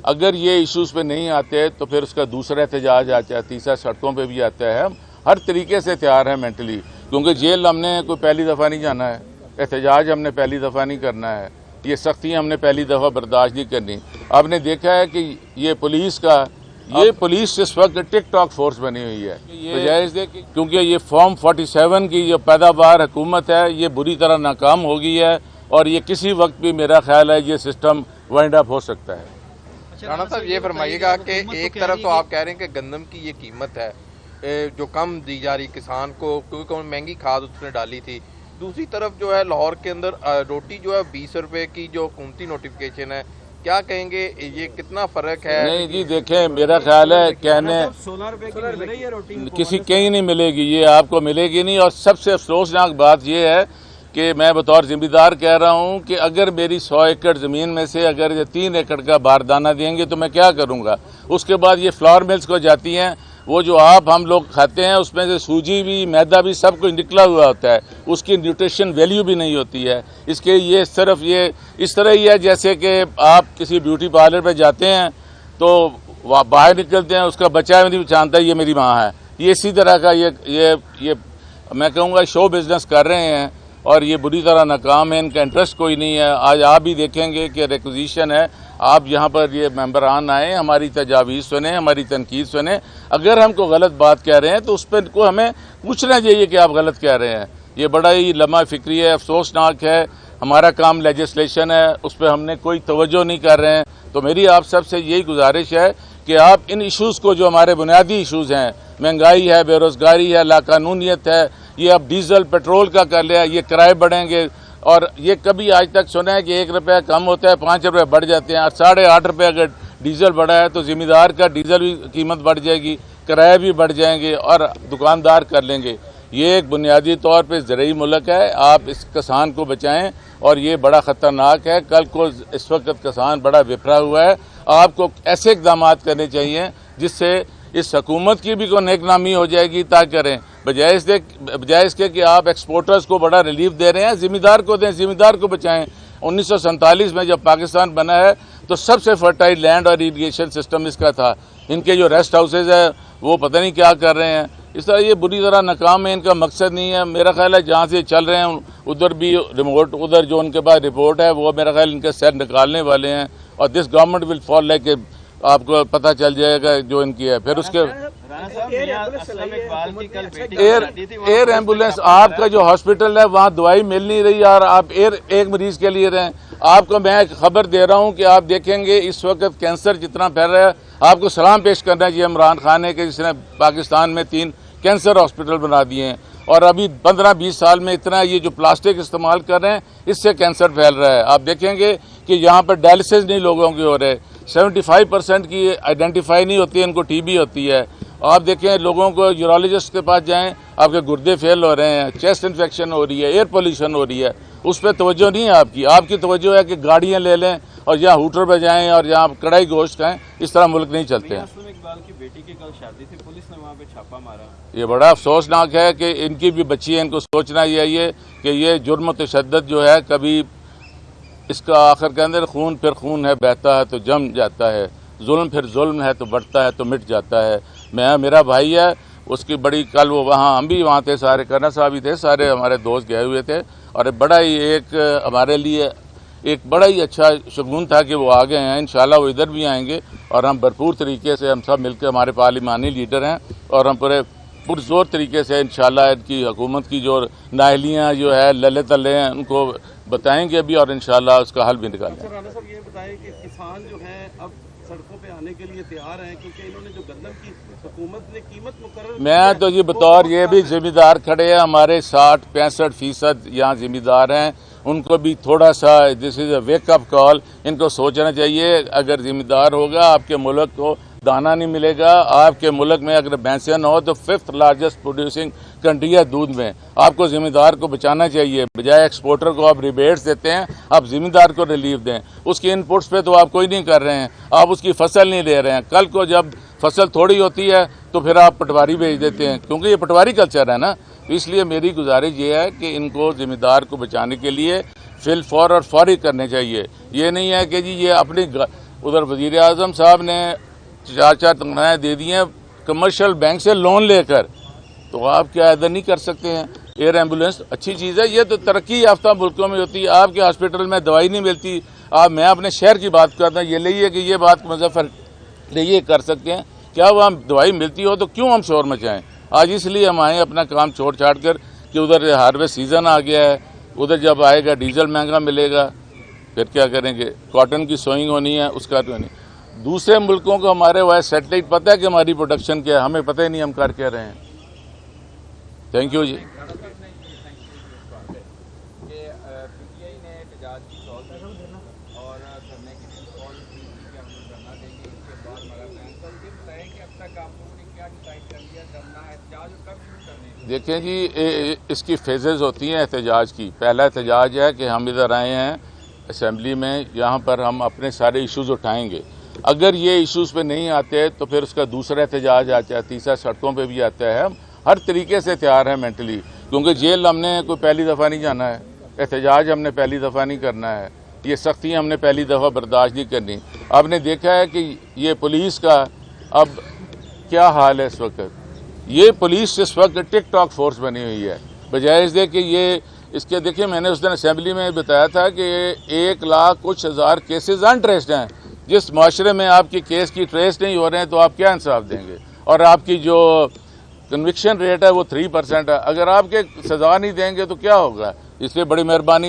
اگر یہ ایشوز پہ نہیں آتے تو پھر اس کا دوسرا احتجاج آتا ہے، تیسرا سڑکوں پہ بھی آتا ہے. ہم ہر طریقے سے تیار ہیں مینٹلی، کیونکہ جیل ہم نے کوئی پہلی دفعہ نہیں جانا ہے، احتجاج ہم نے پہلی دفعہ نہیں کرنا ہے، یہ سختیاں ہم نے پہلی دفعہ برداشت نہیں کرنی. آپ نے دیکھا ہے کہ یہ پولیس اس وقت ٹک ٹاک فورس بنی ہوئی ہے، کیونکہ یہ فارم 47 کی جو پیداوار حکومت ہے یہ بری طرح ناکام ہو گئی ہے، اور یہ کسی وقت بھی میرا خیال ہے یہ سسٹم وائنڈ اپ ہو سکتا ہے. رانا صاحب یہ فرمائیے گا کہ ایک طرف تو آپ کہہ رہے ہیں کہ گندم کی یہ قیمت ہے جو کم دی جا رہی کسان کو، کیونکہ مہنگی کھاد اس نے ڈالی تھی. دوسری طرف جو ہے لاہور کے اندر روٹی جو ہے 20 روپے کی جو حکومتی نوٹیفیکیشن ہے، کیا کہیں گے یہ کتنا فرق ہے؟ نہیں جی دیکھیں، میرا خیال ہے کہنے کسی کہیں نہیں ملے گی، یہ آپ کو ملے گی نہیں. اور سب سے افسوسناک بات یہ ہے کہ میں بطور ذمہ دار کہہ رہا ہوں کہ اگر میری 100 ایکڑ زمین میں سے اگر یہ 3 ایکڑ کا باردانہ دیں گے تو میں کیا کروں گا؟ اس کے بعد یہ فلاور ملز کو جاتی ہیں، وہ جو آپ ہم لوگ کھاتے ہیں اس میں سے سوجی بھی میدا بھی سب کچھ نکلا ہوا ہوتا ہے، اس کی نیوٹریشن ویلیو بھی نہیں ہوتی ہے. اس کے یہ صرف یہ اس طرح ہی ہے جیسے کہ آپ کسی بیوٹی پارلر پہ جاتے ہیں تو باہر نکلتے ہیں، اس کا بچہ بھی نہیں پہچانتا یہ میری ماں ہے. یہ اسی طرح کا یہ میں کہوں گا شو بزنس کر رہے ہیں، اور یہ بری طرح ناکام ہے، ان کا انٹرسٹ کوئی نہیں ہے. آج آپ بھی دیکھیں گے کہ ریکوزیشن ہے، آپ یہاں پر یہ ممبران آئیں، ہماری تجاویز سنیں، ہماری تنقید سنیں. اگر ہم کو غلط بات کہہ رہے ہیں تو اس پہ کو ہمیں پوچھنا چاہیے کہ آپ غلط کہہ رہے ہیں. یہ بڑا ہی لمحہ فکری ہے، افسوسناک ہے. ہمارا کام لیجسلیشن ہے، اس پہ ہم نے کوئی توجہ نہیں کر رہے ہیں. تو میری آپ سب سے یہی گزارش ہے کہ آپ ان ایشوز کو، جو ہمارے بنیادی ایشوز ہیں، مہنگائی ہے، بے روزگاری ہے، لاقانونیت ہے، یہ اب ڈیزل پیٹرول کا کر لیا، یہ کرائے بڑھیں گے. اور یہ کبھی آج تک سنا ہے کہ 1 روپیہ کم ہوتا ہے 5 روپے بڑھ جاتے ہیں. 8.5 روپے اگر ڈیزل بڑھا ہے تو ذمہ دار کا ڈیزل بھی قیمت بڑھ جائے گی، کرائے بھی بڑھ جائیں گے اور دکاندار کر لیں گے. یہ ایک بنیادی طور پہ زرعی ملک ہے، آپ اس کسان کو بچائیں، اور یہ بڑا خطرناک ہے. کل کو اس وقت کسان بڑا بفرا ہوا ہے. آپ کو ایسے اقدامات کرنے چاہیے جس سے اس حکومت کی بھی کوئی نیک نامی ہو جائے گی. تا کریں بجائے اس کے کہ آپ ایکسپورٹرز کو بڑا ریلیف دے رہے ہیں، ذمہ دار کو دیں، ذمہ دار کو بچائیں. 1947 میں جب پاکستان بنا ہے تو سب سے فرٹائل لینڈ اور اریگیشن سسٹم اس کا تھا. ان کے جو ریسٹ ہاؤسز ہیں وہ پتہ نہیں کیا کر رہے ہیں. اس طرح یہ بری طرح ناکام ہے، ان کا مقصد نہیں ہے. میرا خیال ہے جہاں سے چل رہے ہیں ادھر بھی ریموٹ، ادھر جو ان کے پاس رپورٹ ہے وہ میرا خیال ان کے سر نکالنے والے ہیں. اور this government will fall like, آپ کو پتہ چل جائے گا جو ان کی ہے. پھر اس کے ایئر ایمبولینس، آپ کا جو ہاسپٹل ہے وہاں دوائی مل نہیں رہی، اور آپ ایک مریض کے لیے رہیں. آپ کو میں خبر دے رہا ہوں کہ آپ دیکھیں گے اس وقت کینسر جتنا پھیل رہا ہے. آپ کو سلام پیش کرنا چاہیے عمران خان نے کہ جس نے پاکستان میں 3 کینسر ہاسپٹل بنا دیے ہیں. اور ابھی 15-20 سال میں اتنا یہ جو پلاسٹک استعمال کر رہے ہیں اس سے کینسر پھیل رہا ہے. آپ دیکھیں گے کہ یہاں پر ڈائلسس نہیں لوگوں کی ہو رہے، 75% کی آئیڈینٹیفائی نہیں ہوتی ہے، ان کو ٹی بی ہوتی ہے. آپ دیکھیں لوگوں کو یورولوجسٹ کے پاس جائیں، آپ کے گردے فیل ہو رہے ہیں، چیسٹ انفیکشن ہو رہی ہے، ایئر پولیوشن ہو رہی ہے. اس پہ توجہ نہیں ہے آپ کی. آپ کی توجہ ہے کہ گاڑیاں لے لیں اور یہاں ہوٹل پہ جائیں اور یہاں کڑھائی گوشت کھائیں. اس طرح ملک نہیں چلتے ہیں. یہ بڑا افسوسناک ہے کہ ان کی بھی بچی ہے. ان کو سوچنا یہ کہ یہ جرم و تشدد جو ہے کبھی اس کا آخر کے اندر خون پھر خون ہے، بہتا ہے تو جم جاتا ہے، ظلم پھر ظلم ہے تو بڑھتا ہے تو مٹ جاتا ہے. میرا بھائی ہے، اس کی بڑی کل وہ وہاں ہم بھی وہاں تھے، سارے کرنا صاحب بھی تھے، سارے ہمارے دوست گئے ہوئے تھے. اور بڑا ہی ایک ہمارے لیے ایک بڑا ہی اچھا شگون تھا کہ وہ آگے ہیں. انشاءاللہ وہ ادھر بھی آئیں گے اور ہم بھرپور طریقے سے ہم سب مل کے، ہمارے پارلیمانی لیڈر ہیں اور ہم پرزور طریقے سے انشاءاللہ ان کی حکومت کی جو نااہلیاں جو ہے للے تلے ہیں ان کو بتائیں گے بھی اور انشاءاللہ اس کا حل بھی نکالیں گے. رانا صاحب یہ بتائیں کہ کسان جو ہیں اب سڑکوں پہ آنے کے لیے تیار ہیں کیونکہ انہوں نے جو گندم کی حکومت نے قیمت مقرر، میں تو یہ بطور یہ بھی ذمہ دار کھڑے ہیں، ہمارے 60-65% یہاں ذمہ دار ہیں. ان کو بھی تھوڑا سا دس از اے ویک اپ کال، ان کو سوچنا چاہیے. اگر ذمہ دار ہوگا آپ کے ملک کو دانا نہیں ملے گا. آپ کے ملک میں اگر بھینسیں نہ ہو تو 5th لارجسٹ پروڈیوسنگ کنٹری ہے دودھ میں. آپ کو ذمہ دار کو بچانا چاہیے. بجائے ایکسپورٹر کو آپ ریبیٹس دیتے ہیں، آپ ذمہ دار کو ریلیف دیں. اس کی انپٹس پہ تو آپ کوئی نہیں کر رہے ہیں، آپ اس کی فصل نہیں لے رہے ہیں. کل کو جب فصل تھوڑی ہوتی ہے تو پھر آپ پٹواری بھیج دیتے ہیں، کیونکہ یہ پٹواری کلچر ہے نا. اس لیے میری گزارش یہ ہے کہ ان کو ذمہ دار کو بچانے کے لیے فی الفور اور فوری کرنے چاہیے. یہ نہیں ہے کہ جی یہ اپنی ادھر وزیر اعظم صاحب نے 4 تنخواہیں دے دی ہیں کمرشل بینک سے لون لے کر، تو آپ کیا ادھر نہیں کر سکتے ہیں؟ ایئر ایمبولینس اچھی چیز ہے، یہ تو ترقی یافتہ ملکوں میں ہوتی ہے۔ آپ کے ہاسپٹل میں دوائی نہیں ملتی، میں اپنے شہر کی بات کرتا ہوں، یہ لئیے کہ یہ بات مظفر یہ کر سکتے ہیں، کیا وہاں دوائی ملتی ہو تو کیوں ہم شور مچائیں؟ آج اس لیے ہم آئے اپنا کام چھوڑ چھاڑ کر کہ ادھر ہارویسٹ سیزن آ گیا ہے، ادھر جب آئے گا ڈیزل مہنگا ملے گا، پھر کیا کریں گے؟ کاٹن کی سوئنگ ہونی ہے، اس کا تو نہیں۔ دوسرے ملکوں کو ہمارے وہاں سیٹلائٹ پتہ ہے کہ ہماری پروڈکشن کیا ہے، ہمیں پتہ ہی نہیں ہم کر کیا رہے ہیں۔ تھینک یو جی۔ دیکھیں جی، اس کی فیزز ہوتی ہیں احتجاج کی۔ پہلا احتجاج ہے کہ ہم ادھر آئے ہیں اسمبلی میں، یہاں پر ہم اپنے سارے ایشوز اٹھائیں گے۔ اگر یہ ایشوز پہ نہیں آتے تو پھر اس کا دوسرا احتجاج آتا ہے، تیسرا سڑکوں پہ بھی آتا ہے۔ ہم ہر طریقے سے تیار ہیں مینٹلی، کیونکہ جیل ہم نے کوئی پہلی دفعہ نہیں جانا ہے، احتجاج ہم نے پہلی دفعہ نہیں کرنا ہے، یہ سختیاں ہم نے پہلی دفعہ برداشت نہیں کرنی۔ آپ نے دیکھا ہے کہ یہ پولیس کا اب کیا حال ہے اس وقت۔ یہ پولیس اس وقت ٹک ٹاک فورس بنی ہوئی ہے، بجائے اس دے کہ یہ اس کے دیکھیں، میں نے اس دن اسمبلی میں بتایا تھا کہ 1,00,000 کیسز انٹریسڈ ہیں۔ جس معاشرے میں آپ کی کیس کی ٹریس نہیں ہو رہے ہیں تو آپ کیا انصاف دیں گے؟ اور آپ کی جو کنوکشن ریٹ ہے وہ 3% ہے۔ اگر آپ کے سزا نہیں دیں گے تو کیا ہوگا؟ اس لیے بڑی مہربانی